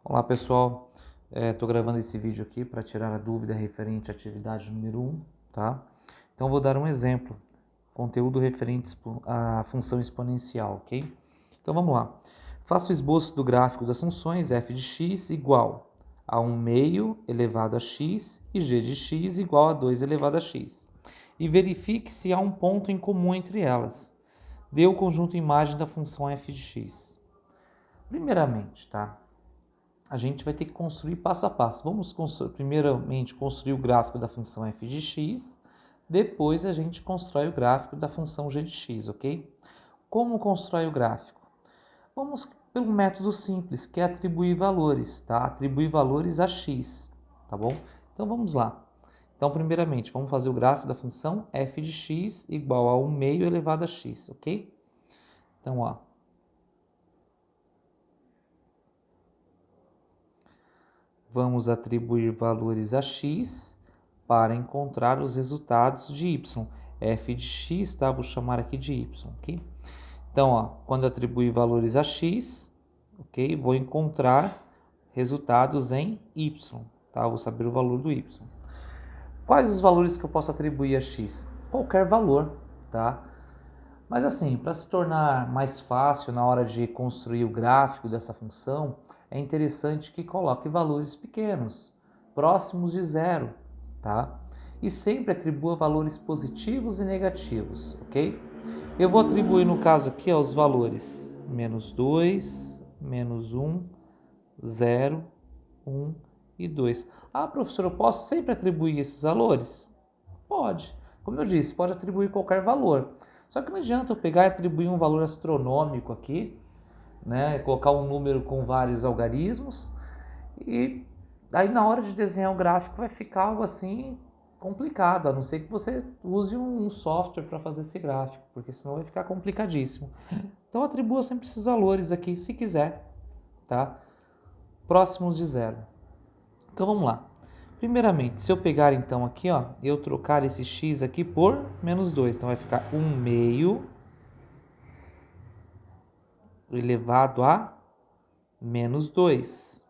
Olá pessoal, estou gravando esse vídeo aqui para tirar a dúvida referente à atividade número 1, tá? Então vou dar um exemplo, conteúdo referente à função exponencial, ok? Então vamos lá. Faça o esboço do gráfico das funções f de x igual a 1 meio elevado a x e g de x igual a 2 elevado a x. E verifique se há um ponto em comum entre elas. Dê o conjunto imagem da função f de x. Primeiramente, tá? A gente vai ter que construir passo a passo. Vamos primeiramente construir o gráfico da função f de x, depois a gente constrói o gráfico da função g de x, ok? Como constrói o gráfico? Vamos pelo método simples, que é atribuir valores, tá? Atribuir valores a x, tá bom? Então vamos lá. Então, primeiramente, vamos fazer o gráfico da função f de x igual a 1 meio elevado a x, ok? Então, ó, vamos atribuir valores a x para encontrar os resultados de y. F de x, tá? Vou chamar aqui de y, ok? Então, ó, quando eu atribuir valores a x, ok? Vou encontrar resultados em y, tá? Vou saber o valor do y. Quais os valores que eu posso atribuir a x? Qualquer valor, tá? Mas assim, para se tornar mais fácil na hora de construir o gráfico dessa função, é interessante que coloque valores pequenos, próximos de zero, tá? E sempre atribua valores positivos e negativos, ok? Eu vou atribuir no caso aqui ó, os valores menos 2, menos 1, 0, 1 e 2. Ah, professor, eu posso sempre atribuir esses valores? Pode. Como eu disse, pode atribuir qualquer valor. Só que não adianta eu pegar e atribuir um valor astronômico aqui, né? Colocar um número com vários algarismos e aí na hora de desenhar o gráfico vai ficar algo assim complicado, a não ser que você use um software para fazer esse gráfico, porque senão vai ficar complicadíssimo. Então atribua sempre esses valores aqui, se quiser, tá? Próximos de zero. Então vamos lá. Primeiramente, se eu pegar então aqui, ó, eu trocar esse x aqui por menos 2, então vai ficar 1 meio elevado a menos 2.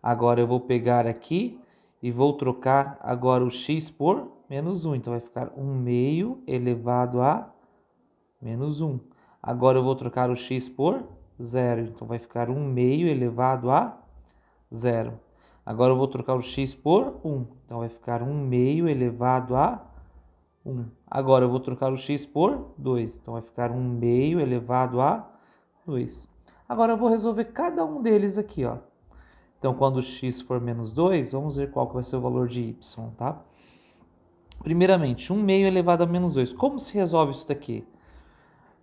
Agora eu vou pegar aqui e vou trocar agora o x por menos 1, então vai ficar 1 meio elevado a menos 1. Agora eu vou trocar o x por 0, então vai ficar 1 meio elevado a 0. Agora eu vou trocar o x por 1, então vai ficar 1 meio elevado a 1. Agora eu vou trocar o x por 2, então vai ficar 1 meio elevado a 2. Agora eu vou resolver cada um deles aqui, ó. Então quando o x for menos 2, vamos ver qual que vai ser o valor de y, tá? Primeiramente, 1 meio elevado a menos 2. Como se resolve isso daqui?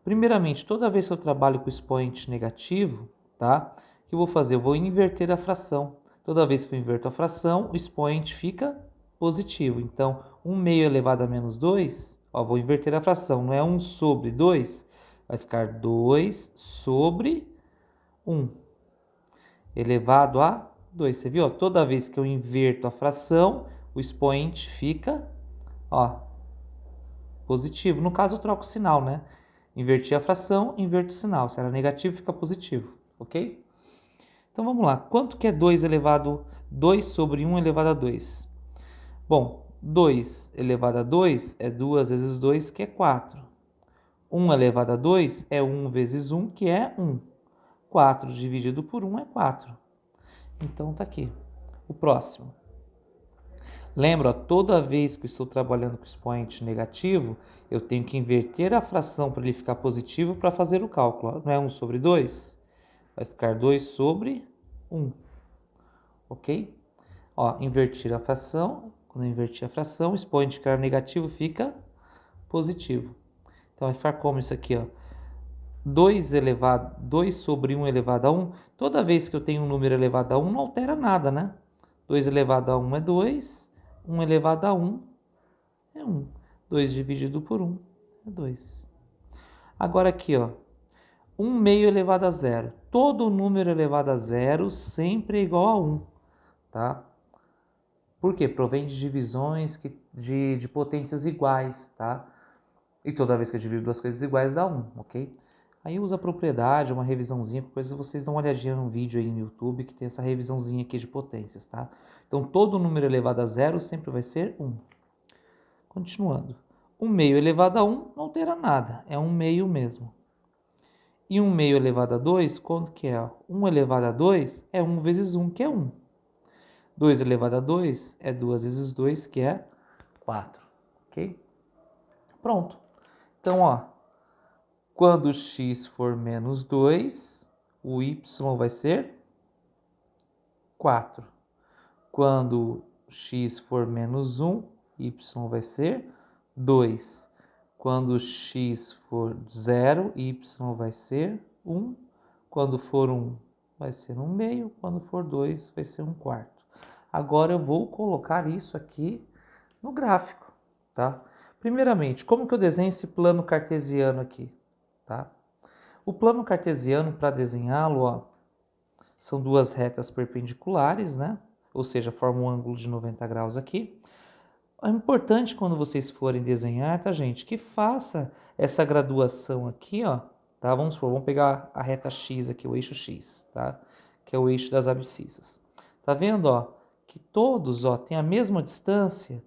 Primeiramente, toda vez que eu trabalho com expoente negativo, tá? O que eu vou fazer? Eu vou inverter a fração. Toda vez que eu inverto a fração, o expoente fica positivo. Então, 1 meio elevado a menos 2, ó, vou inverter a fração. Não é 1 sobre 2, vai ficar 2 sobre 1 elevado a 2. Você viu? Ó, toda vez que eu inverto a fração, o expoente fica, ó, positivo. No caso, eu troco o sinal, né? Inverti a fração, inverto o sinal. Se era negativo, fica positivo, ok? Então vamos lá. Quanto que é 2 sobre 1 elevado a 2? Bom, 2 elevado a 2 é 2 vezes 2, que é 4. 1 elevado a 2 é 1 vezes 1, que é 1. 4 dividido por 1 é 4. Então tá aqui. O próximo. Lembra, toda vez que eu estou trabalhando com expoente negativo, eu tenho que inverter a fração para ele ficar positivo para fazer o cálculo. Não é 1 sobre 2? Vai ficar 2 sobre 1. Ok? Ó, invertir a fração. Quando eu invertir a fração, o expoente que era negativo fica positivo. Então vai ficar como isso aqui, ó. 2 sobre 1 elevado a 1. Toda vez que eu tenho um número elevado a 1, não altera nada, né? 2 elevado a 1 é 2. 1 elevado a 1 é 1. 2 dividido por 1 é 2. Agora aqui, ó. 1 meio elevado a 0. Todo número elevado a 0 sempre é igual a 1, tá? Por quê? Provém de divisões de potências iguais, tá? E toda vez que eu divido duas coisas iguais dá 1, ok? Aí usa a propriedade, uma revisãozinha, depois vocês dão uma olhadinha no vídeo aí no YouTube que tem essa revisãozinha aqui de potências, tá? Então todo número elevado a zero sempre vai ser 1. Continuando. 1 meio elevado a 1 não terá nada, é 1 meio mesmo. E 1 meio elevado a 2, quanto que é? 1 elevado a 2 é 1 vezes 1, que é 1. 2 elevado a 2 é 2 vezes 2, que é 4. Ok? Pronto. Então, ó, quando x for menos 2, o y vai ser 4. Quando x for menos 1, y vai ser 2. Quando x for 0, y vai ser 1. Quando for 1, vai ser 1 meio. Quando for 2, vai ser 1 quarto. Agora eu vou colocar isso aqui no gráfico, tá? Primeiramente, como que eu desenho esse plano cartesiano aqui, tá? O plano cartesiano, para desenhá-lo, ó, são duas retas perpendiculares, né? Ou seja, forma um ângulo de 90 graus aqui. É importante quando vocês forem desenhar, tá, gente, que faça essa graduação aqui, ó, tá? Vamos supor, vamos pegar a reta X aqui, o eixo X, tá? Que é o eixo das abscissas. Tá vendo, ó, que todos, ó, têm a mesma distância?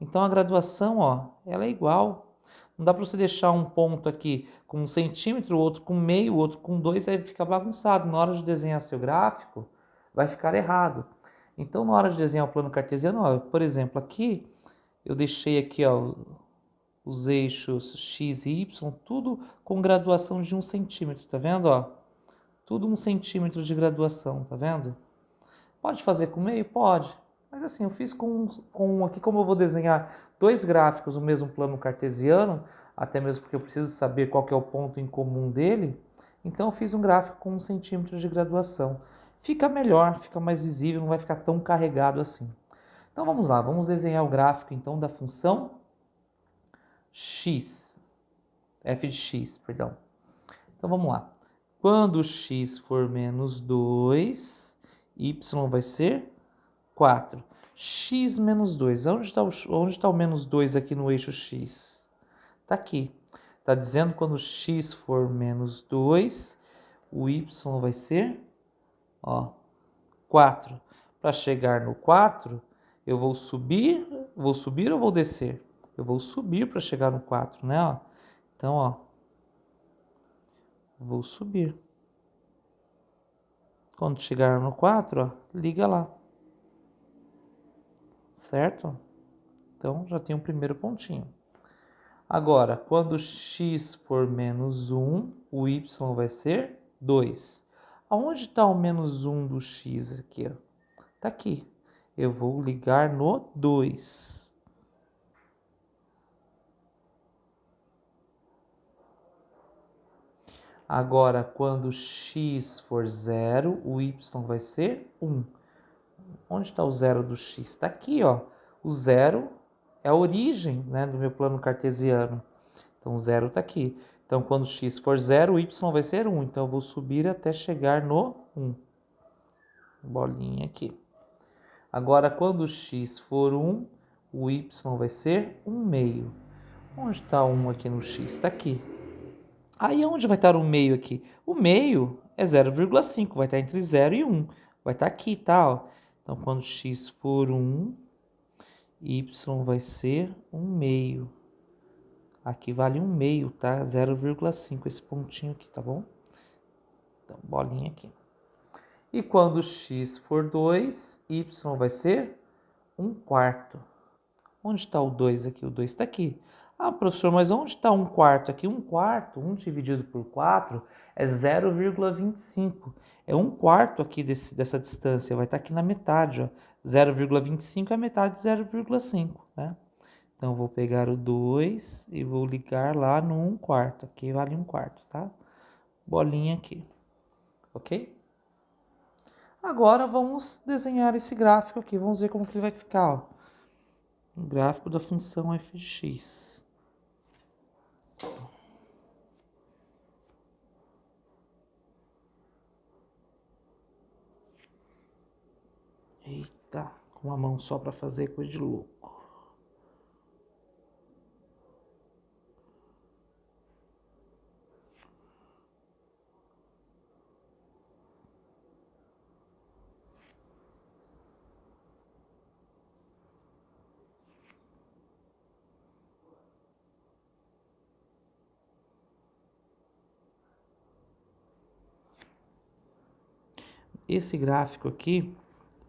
Então a graduação, ó, ela é igual. Não dá para você deixar um ponto aqui com 1 centímetro, o outro com meio, o outro com 2, aí fica bagunçado. Na hora de desenhar seu gráfico, vai ficar errado. Então, na hora de desenhar o plano cartesiano, ó, por exemplo, aqui, eu deixei aqui, ó, os eixos x e y, tudo com graduação de 1 centímetro, tá vendo, ó? Tudo 1 centímetro de graduação, tá vendo? Pode fazer com meio? Pode. Mas assim, eu fiz com aqui, como eu vou desenhar dois gráficos no mesmo plano cartesiano, até mesmo porque eu preciso saber qual que é o ponto em comum dele, então eu fiz um gráfico com 1 centímetro de graduação. Fica melhor, fica mais visível, não vai ficar tão carregado assim. Então vamos lá, vamos desenhar o gráfico então da função x, f de x, perdão. Então vamos lá. Quando x for menos 2, y vai ser 4. X menos 2. Onde tá o menos 2 aqui no eixo x? Está aqui. Está dizendo que quando x for menos 2, o y vai ser, ó, 4. Para chegar no 4, eu vou subir ou vou descer? Eu vou subir para chegar no 4, né? Ó. Então, ó, vou subir. Quando chegar no 4, ó, liga lá. Certo? Então, já tem um primeiro pontinho. Agora, quando x for menos 1, o y vai ser 2. Aonde está o menos 1 do x aqui? Está aqui. Eu vou ligar no 2. Agora, quando x for 0, o y vai ser 1. Onde está o zero do x? Está aqui, ó. O zero é a origem, né, do meu plano cartesiano. Então, o zero está aqui. Então, quando x for 0, o y vai ser 1. Então, eu vou subir até chegar no 1. Bolinha aqui. Agora, quando x for 1, o y vai ser 1 meio. Onde está 1 aqui no x? Está aqui. Aí, onde vai estar o meio aqui? O meio é 0,5. Vai estar entre 0 e 1. Vai estar aqui, tá? Ó. Então, quando x for 1, y vai ser 1 meio. Aqui vale 1 meio, tá? 0,5 esse pontinho aqui, tá bom? Então, bolinha aqui. E quando x for 2, y vai ser 1 quarto. Onde está o 2 aqui? O 2 está aqui. Ah, professor, mas onde está 1 quarto aqui? 1 quarto, 1 dividido por 4 é 0,25. É 1 quarto aqui dessa distância, vai estar aqui na metade, ó. 0,25 é a metade de 0,5, né? Então, vou pegar o 2 e vou ligar lá no 1 quarto. Aqui vale 1 quarto, tá? Bolinha aqui. Ok? Agora, vamos desenhar esse gráfico aqui. Vamos ver como que ele vai ficar, ó. O gráfico da função f de x. Eita, com uma mão só para fazer coisa de louco. esse gráfico aqui,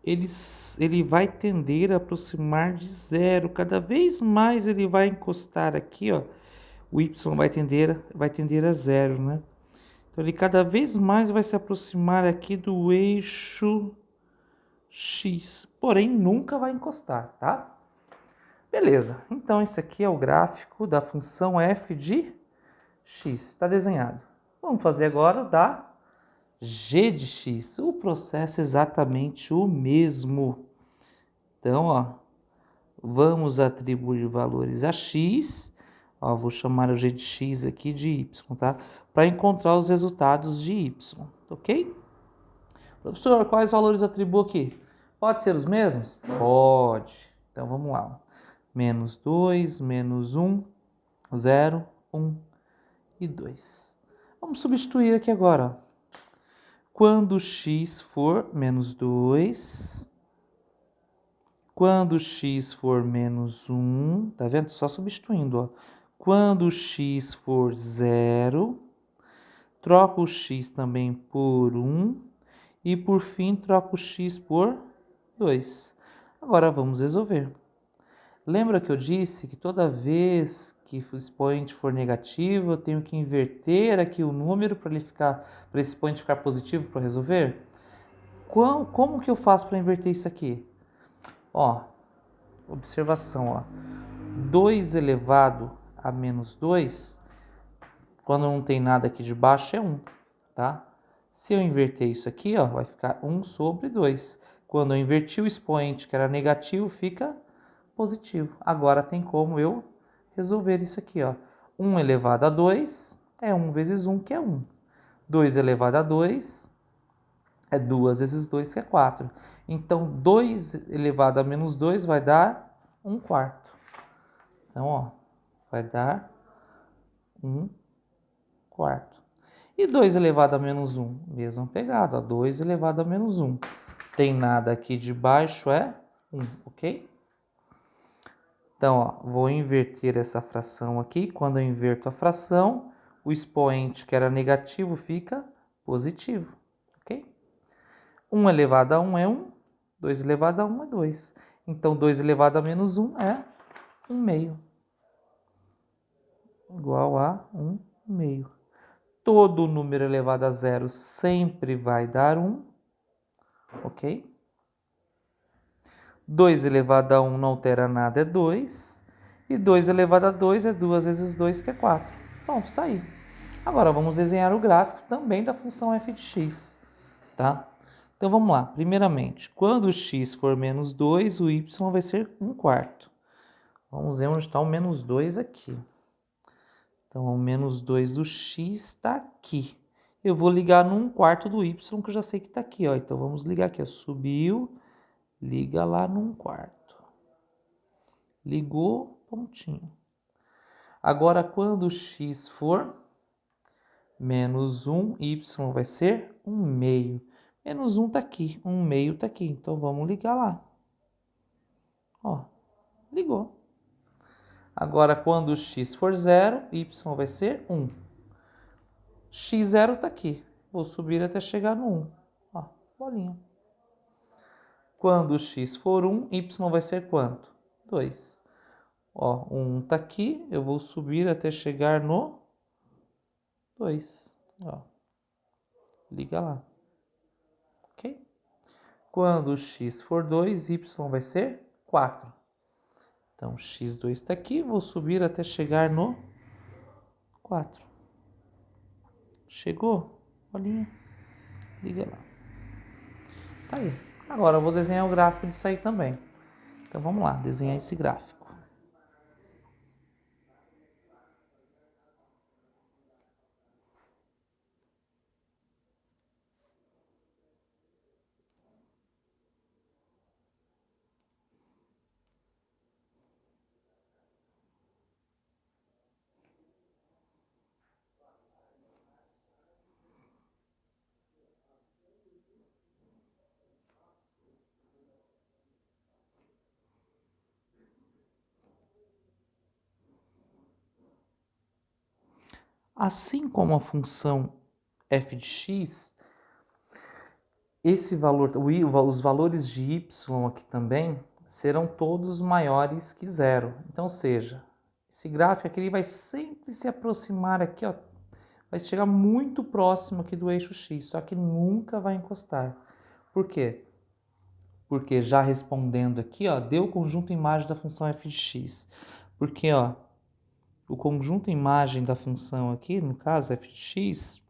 ele vai tender a aproximar de zero. Cada vez mais ele vai encostar aqui, ó. O y vai tender a zero, né? Então, ele cada vez mais vai se aproximar aqui do eixo x. Porém, nunca vai encostar, tá? Beleza. Então, esse aqui é o gráfico da função f de x. Está desenhado. Vamos fazer agora da g de x. O processo é exatamente o mesmo. Então, ó, vamos atribuir valores a x. Ó, vou chamar o g de x aqui de y, tá? Para encontrar os resultados de y, ok? Professor, quais valores atribuo aqui? Pode ser os mesmos? Pode. Então, vamos lá. Menos 2, menos 1, 0, 1 e 2. Vamos substituir aqui agora. Quando x for menos 2, quando x for menos 1, tá vendo? Só substituindo, ó. Quando x for 0, troca o x também por 1 e por fim troca o x por 2. Agora vamos resolver. Lembra que eu disse que toda vez que o expoente for negativo, eu tenho que inverter aqui o número para esse expoente ficar positivo para resolver? Como que eu faço para inverter isso aqui? Ó, observação, ó. 2 elevado a menos 2, quando não tem nada aqui de baixo, é 1, tá? Se eu inverter isso aqui, ó, vai ficar 1 sobre 2. Quando eu inverti o expoente que era negativo, fica positivo. Agora tem como eu resolver isso aqui, ó. 1 elevado a 2 é 1 vezes 1, que é 1. 2 elevado a 2 é 2 vezes 2, que é 4. Então, 2 elevado a menos 2 vai dar 1 quarto. Então, ó, vai dar 1 quarto. E 2 elevado a menos 1? Mesma pegada, ó, 2 elevado a menos 1. Tem nada aqui de baixo, é 1, ok? Então, ó, vou inverter essa fração aqui. Quando eu inverto a fração, o expoente que era negativo fica positivo, ok? 1 elevado a 1 é 1, 2 elevado a 1 é 2. Então, 2 elevado a menos 1 é 1 meio. Igual a 1 meio. Todo número elevado a zero sempre vai dar 1, ok? 2 elevado a 1 não altera nada, é 2. E 2 elevado a 2 é 2 vezes 2, que é 4. Pronto, está aí. Agora vamos desenhar o gráfico também da função f de x, tá? Então vamos lá. Primeiramente, quando x for menos 2, o y vai ser 1 quarto. Vamos ver onde está o menos 2 aqui. Então, o menos 2 do x está aqui. Eu vou ligar no 1 quarto do y, que eu já sei que está aqui, ó. Então, vamos ligar aqui, ó. Subiu, liga lá no 1 quarto. Ligou, pontinho. Agora, quando x for menos 1, y vai ser 1 meio. Menos 1 está aqui, 1 meio está aqui. Então, vamos ligar lá. Ó, ligou. Agora, quando x for 0, y vai ser 1. x0 está aqui. Vou subir até chegar no 1. Ó, bolinha. Quando x for 1, y vai ser quanto? 2. Ó, o 1 está aqui. Eu vou subir até chegar no 2. Ó, liga lá. Ok? Quando x for 2, y vai ser 4. Então, x2 está aqui. Vou subir até chegar no 4. Chegou? Bolinha. Liga lá. Tá aí. Agora eu vou desenhar o gráfico disso aí também. Então vamos lá, desenhar esse gráfico. Assim como a função f de x, esse valor, os valores de y aqui também serão todos maiores que zero. Então, ou seja, esse gráfico aqui ele vai sempre se aproximar aqui, ó, vai chegar muito próximo aqui do eixo x, só que nunca vai encostar. Por quê? Porque já respondendo aqui, ó, deu o conjunto imagem da função f de x. Porque, ó, o conjunto imagem da função aqui, no caso f de x,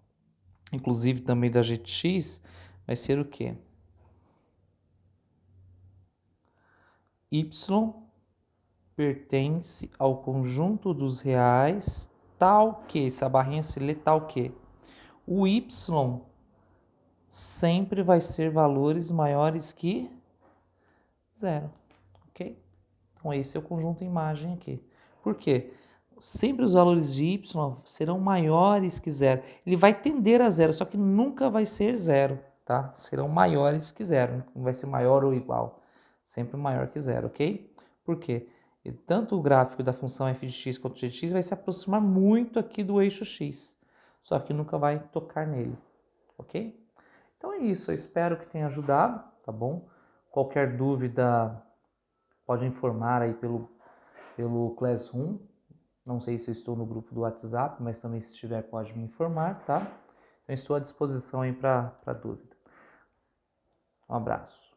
inclusive também da g de x, vai ser o quê? Y pertence ao conjunto dos reais tal que, essa barrinha se lê tal que, o y sempre vai ser valores maiores que zero, ok? Então esse é o conjunto imagem aqui. Por quê? Sempre os valores de y serão maiores que zero. Ele vai tender a zero, só que nunca vai ser zero, tá? Serão maiores que zero, não vai ser maior ou igual, sempre maior que zero, ok? Por quê? E tanto o gráfico da função f de x quanto g de x vai se aproximar muito aqui do eixo x, só que nunca vai tocar nele, ok? Então é isso, eu espero que tenha ajudado, tá bom? Qualquer dúvida pode informar aí pelo Classroom. Não sei se eu estou no grupo do WhatsApp, mas também se estiver pode me informar, tá? Então estou à disposição aí para dúvida. Um abraço.